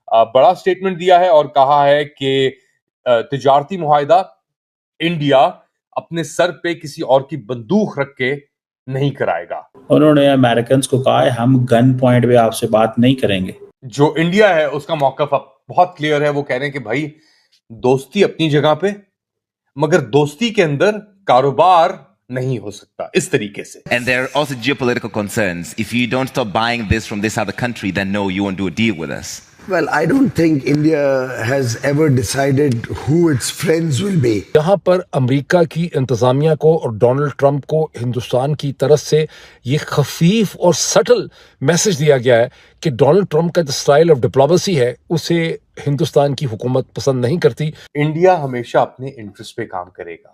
बड़ा स्टेटमेंट दिया है और कहा है कि तिजारती मुआहिदा इंडिया अपने सर पे किसी और की बंदूक रख के नहीं कराएगा। उन्होंने अमेरिकन को कहा है हम गन पॉइंट पे आपसे बात नहीं करेंगे। जो इंडिया है उसका मौकफ अब बहुत क्लियर है। वो कह रहे हैं कि भाई दोस्ती अपनी जगह पे, मगर दोस्ती के अंदर कारोबार नहीं हो सकता इस तरीके से। And there are also geopolitical concerns. If you don't stop buying this from this other country, then no, you won't do a deal with us. Well, I don't think India has ever decided who its friends will be. यहाँ पर America की इंतजामिया को और Donald Trump को हिंदुस्तान की तरफ से ये खफीफ और सटल मैसेज दिया गया है कि डोनाल्ड ट्रंप का जो स्टाइल ऑफ डिप्लोमेसी है उसे हिंदुस्तान की हुकूमत पसंद नहीं करती। इंडिया हमेशा अपने इंटरेस्ट पे काम करेगा,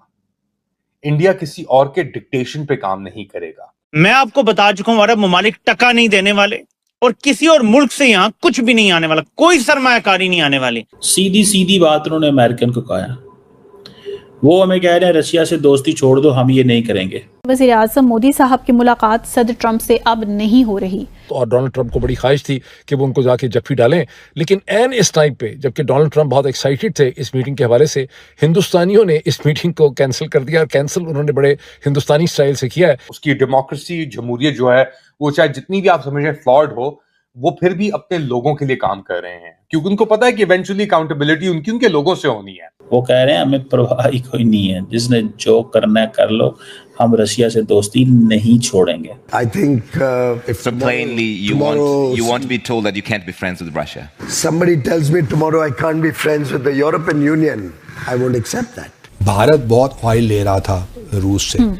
इंडिया किसी और के डिक्टेशन पे काम नहीं करेगा। मैं आपको बता चुका हूं अरब ममालिक टका नहीं देने वाले और किसी और मुल्क से यहाँ कुछ भी नहीं आने वाला, कोई सरमायाकारी नहीं आने वाली। सीधी सीधी बात उन्होंने अमेरिकन को कहा। वो हमें कह रहे हैं रशिया से दोस्ती छोड़ दो, हम ये नहीं करेंगे। वज़ीर आज़म मोदी साहब की मुलाकात सदर ट्रंप से अब नहीं हो रही और डोनाल्ड ट्रंप को बड़ी ख्वाहिश थी कि वो उनको जाके जफ्फी डालें, लेकिन एन इस टाइम पे जबकि डोनाल्ड ट्रंप बहुत एक्साइटेड थे इस मीटिंग के हवाले से, हिंदुस्तानियों ने इस मीटिंग को कैंसिल कर दिया। और कैंसिल उन्होंने बड़े हिंदुस्तानी स्टाइल से किया है। उसकी डेमोक्रेसी, जमहूरियत जो है वो चाहे जितनी भी आप समझें फ्लॉड हो, वो फिर भी अपने लोगों के लिए काम कर रहे हैं, क्योंकि उनको पता है कि इवेंचुअली अकाउंटेबिलिटी उनके लोगों से होनी है। वो कह रहे हैं हमें परवाह ही कोई नहीं है, जिसने जो करना है कर लो, हम रशिया से दोस्ती नहीं छोड़ेंगे। I think if So plainly, you want to be told that you can't be friends with Russia. somebody tells me tomorrow I can't be friends with the European Union, I won't accept that. Bharat बहुत oil ले रहा था रूस से,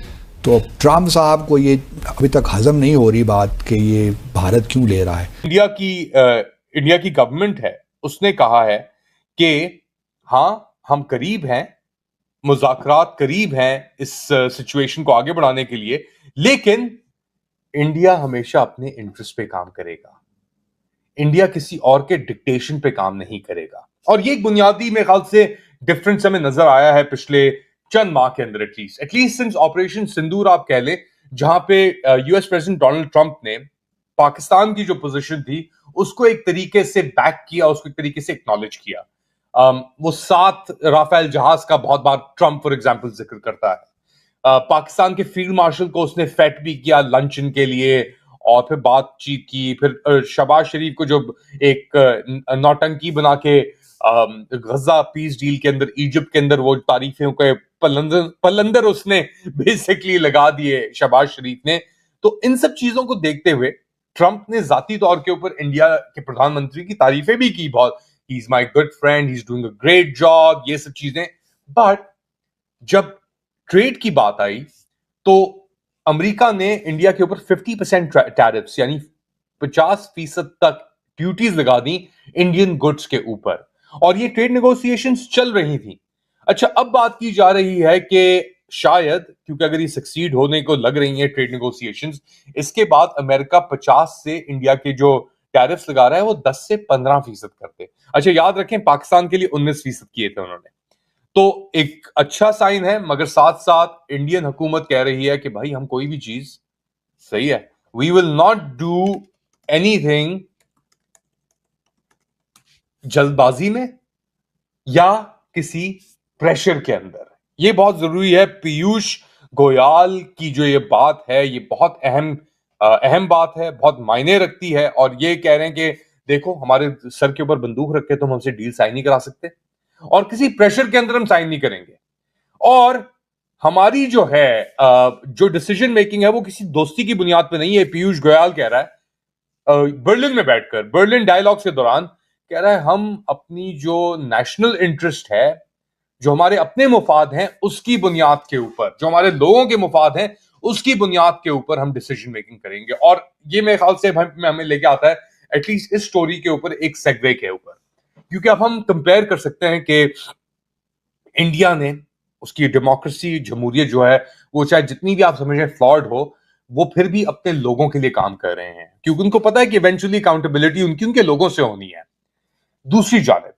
तो Trump साहब को ये अभी तक हजम नहीं हो रही बात कि ये भारत क्यों ले रहा है। इंडिया की गवर्नमेंट है, उसने कहा है कि हाँ हम करीब हैं, मुज़ाकरात करीब हैं इस सिचुएशन को आगे बढ़ाने के लिए, लेकिन इंडिया हमेशा अपने इंटरेस्ट पे काम करेगा, इंडिया किसी और के डिक्टेशन पे काम नहीं करेगा। और ये एक बुनियादी मेरे ख्याल से डिफरेंस हमें नजर आया है पिछले चंद माह के अंदर, एटलीस्ट सिंस ऑपरेशन सिंदूर आप कह लें, जहां पे यूएस प्रेसिडेंट डोनाल्ड ट्रंप ने पाकिस्तान की जो पोजीशन थी उसको एक तरीके से बैक किया, उसको एक तरीके से एक्नॉलेज किया। वो 7 राफेल जहाज का बहुत बार ट्रंप फॉर एग्जांपल जिक्र करता है। पाकिस्तान के फील्ड मार्शल को उसने फेट भी किया लंचन के लिए और फिर बातचीत की। फिर शहबाज शरीफ को जो एक नौटंकी बना के गजा पीस डील के अंदर, इजिप्ट के अंदर वो तारीफों के पलंदर उसने बेसिकली लगा दिए शहबाज शरीफ ने। तो इन सब चीजों को देखते हुए ट्रंप ने जाती तौर के ऊपर इंडिया के प्रधानमंत्री की तारीफें भी की बहुत, he is my good friend, he is doing a great job, ये सब चीजें। बट जब ट्रेड की बात आई तो अमेरिका ने इंडिया के ऊपर 50% टैरिफ्स यानी 50% तक ड्यूटीज लगा दी इंडियन गुड्स के ऊपर, और ये ट्रेड नेगोशिएशंस चल रही थी। अच्छा, अब बात की जा रही है कि शायद, क्योंकि अगर ये सक्सीड होने को लग रही है ट्रेड नेगोशिएशंस, इसके बाद अमेरिका 50 से इंडिया के जो टैरिफ्स लगा रहा है वो 10 से 15% करते। अच्छा, याद रखें पाकिस्तान के लिए 19% किए थे उन्होंने, तो एक अच्छा साइन है। मगर साथ साथ इंडियन हुकूमत कह रही है कि भाई हम कोई भी चीज, सही है, we will not do anything जल्दबाजी में या किसी प्रेशर के अंदर। ये बहुत जरूरी है। पीयूष गोयल की जो ये बात है, ये बहुत अहम बात है, बहुत मायने रखती है। और ये कह रहे हैं कि देखो हमारे सर के ऊपर बंदूक रख के तुम हमसे डील साइन नहीं करा सकते, और किसी प्रेशर के अंदर हम साइन नहीं करेंगे। और हमारी जो है जो डिसीजन मेकिंग है वो किसी दोस्ती की बुनियाद पे नहीं है। पीयूष गोयल कह रहा है बर्लिन में बैठकर, बर्लिन डायलॉग्स के दौरान कह रहा है हम अपनी जो नेशनल इंटरेस्ट है, जो हमारे अपने मुफाद हैं, उसकी बुनियाद के ऊपर, जो हमारे लोगों के मुफाद हैं उसकी बुनियाद के ऊपर हम डिसीजन मेकिंग करेंगे। और ये मेरे ख्याल से हमें लेके आता है एटलीस्ट इस स्टोरी के ऊपर एक सेगवे के ऊपर, क्योंकि अब हम कंपेयर कर सकते हैं कि इंडिया ने उसकी डेमोक्रेसी, जमहूरियत जो है वो चाहे जितनी भी आप समझें फ्लॉड हो, वो फिर भी अपने लोगों के लिए काम कर रहे हैं, क्योंकि उनको पता है कि इवेंचुअली अकाउंटेबिलिटी उनके लोगों से होनी है। दूसरी जानिब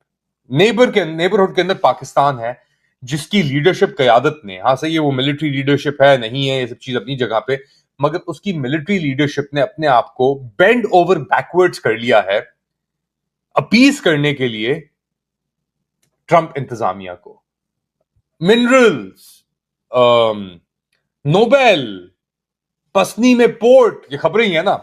नेबरहुड के अंदर पाकिस्तान है, जिसकी लीडरशिप क़यादत ने, हाँ सही है वो मिलिट्री लीडरशिप है, नहीं है, ये सब चीज अपनी जगह पे, मगर उसकी मिलिट्री लीडरशिप ने अपने आप को बेंड ओवर बैकवर्ड्स कर लिया है अपीस करने के लिए ट्रंप इंतजामिया को। मिनरल्स, नोबेल, पसनी में पोर्ट, ये खबरें ही है ना,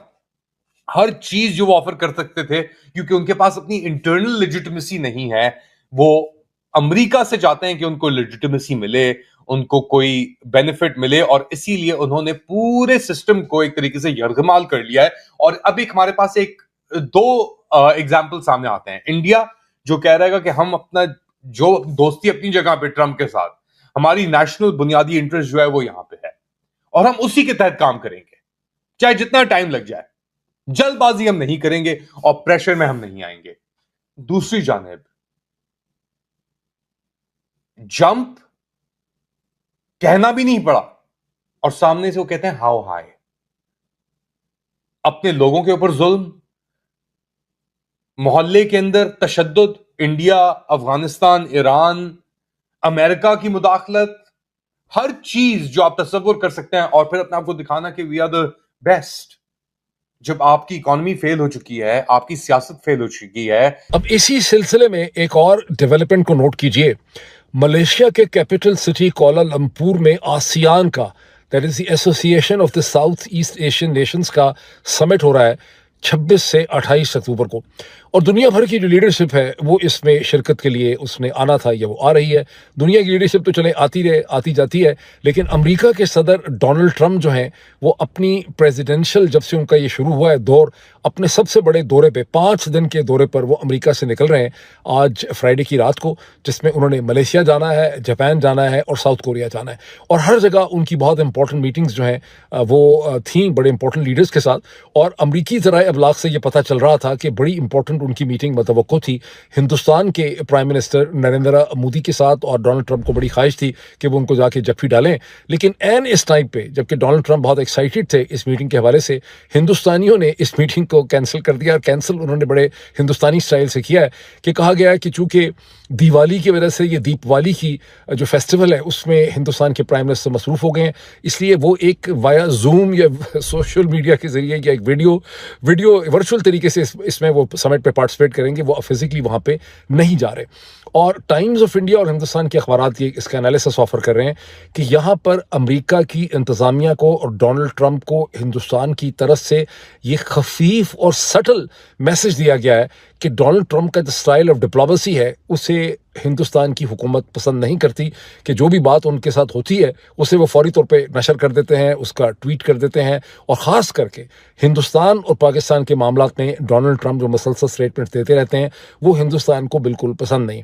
हर चीज जो वो ऑफर कर सकते थे, क्योंकि उनके पास अपनी इंटरनल लेजिटिमेसी नहीं है, वो अमेरिका से चाहते हैं कि उनको लेजिटिमेसी मिले, उनको कोई बेनिफिट मिले, और इसीलिए उन्होंने पूरे सिस्टम को एक तरीके से यरगमाल कर लिया है। और अब एक हमारे पास दो एग्जाम्पल सामने आते हैं। इंडिया जो कह रहा है कि हम अपना जो दोस्ती अपनी जगह पे ट्रंप के साथ, हमारी नेशनल बुनियादी इंटरेस्ट जो है वो यहां पे है, और हम उसी के तहत काम करेंगे चाहे जितना टाइम लग जाए, जल्दबाजी हम नहीं करेंगे और प्रेशर में हम नहीं आएंगे। दूसरी जानिब जंप कहना भी नहीं पड़ा और सामने से वो कहते हैं हाउ हाई। अपने लोगों के ऊपर जुल्म, मोहल्ले के अंदर तशद्दुद, इंडिया, अफगानिस्तान, ईरान, अमेरिका की मुदाखलत, हर चीज जो आप तस्वुर कर सकते हैं, और फिर अपने आप को दिखाना कि वी आर द बेस्ट। जब आपकी इकोनॉमी फेल हो चुकी है, आपकी सियासत फेल हो चुकी है। अब इसी सिलसिले में एक और डेवलपमेंट को नोट कीजिए। मलेशिया के कैपिटल सिटी कोलालंपुर में आसियान का, that is the association of the south east Asian Nations का समिट हो रहा है 26 से 28 अक्टूबर को, और दुनिया भर की जो लीडरशिप है वो इसमें शिरकत के लिए उसने आना था, या वो आ रही है। दुनिया की लीडरशिप तो चले आती जाती है, लेकिन अमेरिका के सदर डोनाल्ड ट्रंप जो हैं वो अपनी प्रेसिडेंशियल, जब से उनका ये शुरू हुआ है दौर, अपने सबसे बड़े दौरे पे, 5 दिन के दौरे पर वो अमेरिका से निकल रहे हैं आज फ्राइडे की रात को, जिसमें उन्होंने मलेशिया जाना है, जापान जाना है और साउथ कोरिया जाना है। और हर जगह उनकी बहुत इंपॉर्टेंट मीटिंग्स जो हैं वो थी बड़े इंपॉर्टेंट लीडर्स के साथ। और अमरीकी ज़राए अबलाग से ये पता चल रहा था कि बड़ी इंपॉर्टेंट उनकी मीटिंग मतवक्को थी हिंदुस्तान के प्राइम मिनिस्टर नरेंद्र मोदी के साथ, और डोनाल्ड ट्रंप को बड़ी ख्वाहिश थी कि वो उनको जाके जप्फी डालें। लेकिन एन इस टाइम पे, जबकि डोनाल्ड ट्रंप बहुत एक्साइटेड थे इस मीटिंग के हवाले से, हिंदुस्तानियों ने इस मीटिंग को कैंसिल कर दिया। और कैंसिल उन्होंने बड़े हिंदुस्तानी स्टाइल से किया है कि कहा गया है कि चूंकि दिवाली की वजह से, ये दीपवाली की जो फेस्टिवल है उसमें हिंदुस्तान के प्राइम मिनिस्टर मसरूफ हो गए हैं, इसलिए वो एक वाया जूम या सोशल मीडिया के जरिए या एक वीडियो वर्चुअल तरीके से इसमें वो समिट पे पार्टिसिपेट करेंगे, वो फिजिकली वहाँ पे नहीं जा रहे। और टाइम्स ऑफ इंडिया और हिंदुस्तान के अखबारात ये इसका एनालिसिस ऑफर कर रहे हैं कि यहाँ पर अमेरिका की इंतज़ामिया को और डोनाल्ड ट्रंप को हिंदुस्तान की तरफ से ये खफीफ और सटल मैसेज दिया गया है कि डोनाल्ड ट्रंप का जो स्टाइल ऑफ डिप्लोमेसी है उसे हिंदुस्तान की हुकूमत पसंद नहीं करती, कि जो भी बात उनके साथ होती है उसे वो फौरी तौर पे नशर कर देते हैं, उसका ट्वीट कर देते हैं। और ख़ास करके हिंदुस्तान और पाकिस्तान के मामलात में डोनाल्ड ट्रंप जो मुसलसल स्टेटमेंट देते रहते हैं वो हिंदुस्तान को बिल्कुल पसंद नहीं।